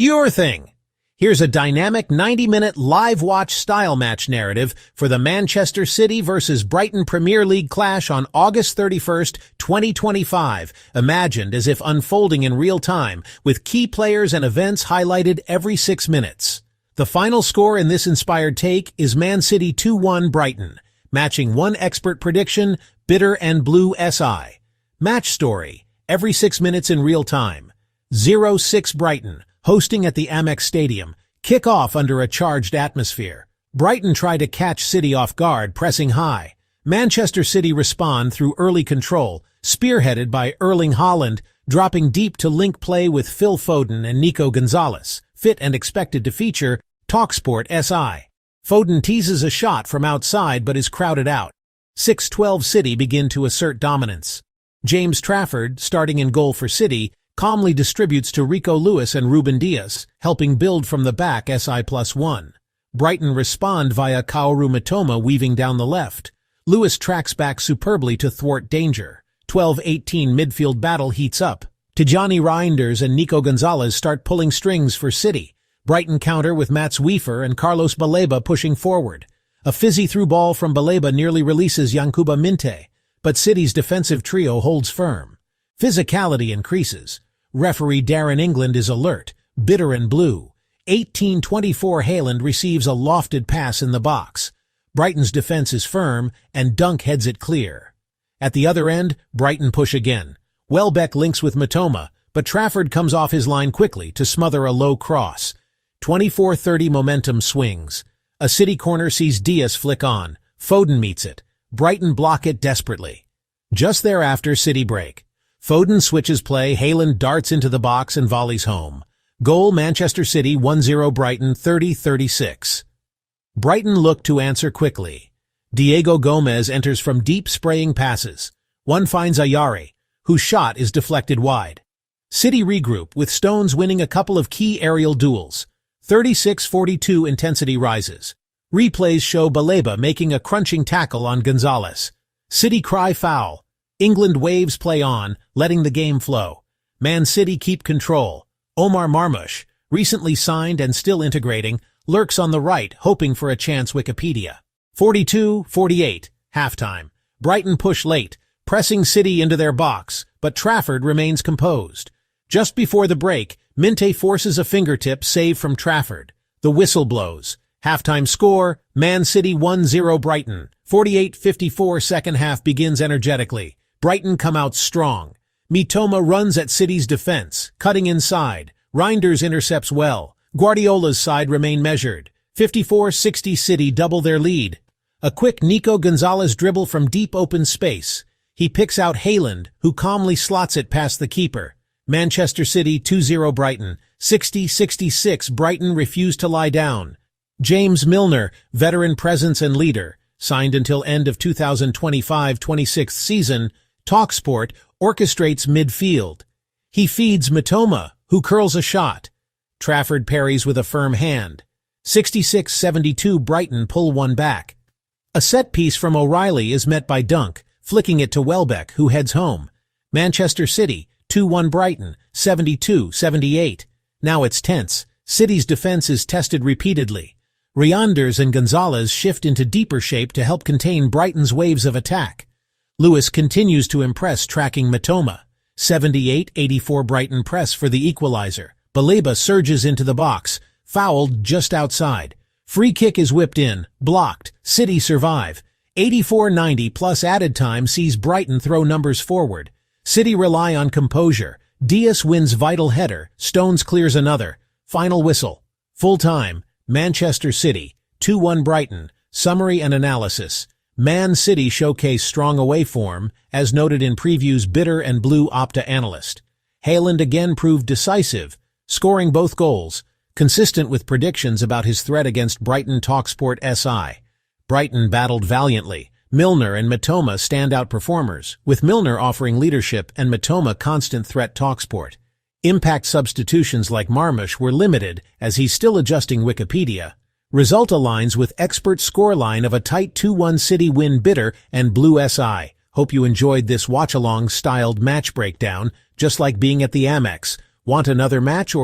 Your thing. Here's a dynamic 90-minute live watch style match narrative for the Manchester City vs. Brighton Premier League clash on August 31st, 2025, imagined as if unfolding in real time, with key players and events highlighted every 6 minutes. The final score in this inspired take is Man City 2-1 Brighton, matching one expert prediction, Bitter and Blue SI. Match story, every 6 minutes in real time. 0-6 Brighton, hosting at the Amex Stadium, kick off under a charged atmosphere. Brighton try to catch City off guard, pressing high. Manchester City respond through early control, spearheaded by Erling Haaland, dropping deep to link play with Phil Foden and Nico Gonzalez, fit and expected to feature TalkSport SI. Foden teases a shot from outside but is crowded out. 6-12 City begin to assert dominance. James Trafford, starting in goal for City, calmly distributes to Rico Lewis and Ruben Dias, helping build from the back SI+1. Brighton respond via Kaoru Mitoma weaving down the left. Lewis tracks back superbly to thwart danger. 12-18 midfield battle heats up. Tijani Reinders and Nico Gonzalez start pulling strings for City. Brighton counter with Mats Wiefer and Carlos Baleba pushing forward. A fizzy through ball from Baleba nearly releases Yankuba Minte, but City's defensive trio holds firm. Physicality increases. Referee Darren England is alert, bitter and blue. 18-24 Haaland receives a lofted pass in the box. Brighton's defense is firm, and Dunk heads it clear. At the other end, Brighton push again. Welbeck links with Mitoma, but Trafford comes off his line quickly to smother a low cross. 24-30 momentum swings. A City corner sees Dias flick on. Foden meets it. Brighton block it desperately. Just thereafter, City break. Foden switches play, Haaland darts into the box and volleys home. Goal Manchester City 1-0 Brighton 30-36. Brighton look to answer quickly. Diego Gomez enters from deep spraying passes. One finds Ayari, whose shot is deflected wide. City regroup, with Stones winning a couple of key aerial duels. 36-42 intensity rises. Replays show Baleba making a crunching tackle on Gonzalez. City cry foul. England waves play on, letting the game flow. Man City keep control. Omar Marmoush, recently signed and still integrating, lurks on the right, hoping for a chance. Wikipedia. 42-48, halftime. Brighton push late, pressing City into their box, but Trafford remains composed. Just before the break, Minte forces a fingertip save from Trafford. The whistle blows. Halftime score, Man City 1-0 Brighton. 48-54 second half begins energetically. Brighton come out strong. Mitoma runs at City's defense, cutting inside. Reinders intercepts well. Guardiola's side remain measured. 54-60 City double their lead. A quick Nico Gonzalez dribble from deep open space. He picks out Haaland, who calmly slots it past the keeper. Manchester City 2-0 Brighton. 60-66 Brighton refuse to lie down. James Milner, veteran presence and leader, signed until end of 2025-26 season, TalkSport orchestrates midfield. He feeds Mitoma, who curls a shot. Trafford parries with a firm hand. 66-72 Brighton pull one back. A set piece from O'Reilly is met by Dunk, flicking it to Welbeck, who heads home. Manchester City 2-1 Brighton, 72-78. Now it's tense. City's defense is tested repeatedly. Reinders and Gonzalez shift into deeper shape to help contain Brighton's waves of attack. Lewis continues to impress, tracking Mitoma. 78-84 Brighton press for the equalizer. Baleba surges into the box, fouled just outside. Free kick is whipped in, blocked. City survive. 84-90 plus added time sees Brighton throw numbers forward. City rely on composure. Dias wins vital header. Stones clears another. Final whistle. Full time. Manchester City 2-1 Brighton. Summary and analysis. Man City showcase strong away form, as noted in previews Bitter and Blue Opta analyst. Haaland again proved decisive, scoring both goals, consistent with predictions about his threat against Brighton. TalkSport SI. Brighton battled valiantly. Milner and Mitoma standout performers, with Milner offering leadership and Mitoma constant threat. TalkSport. Impact substitutions like Marmoush were limited, as he's still adjusting. Wikipedia. Result aligns with expert scoreline of a tight 2-1 City win. Bitter and Blue SI. Hope you enjoyed this watch-along styled match breakdown, just like being at the Amex. Want another match or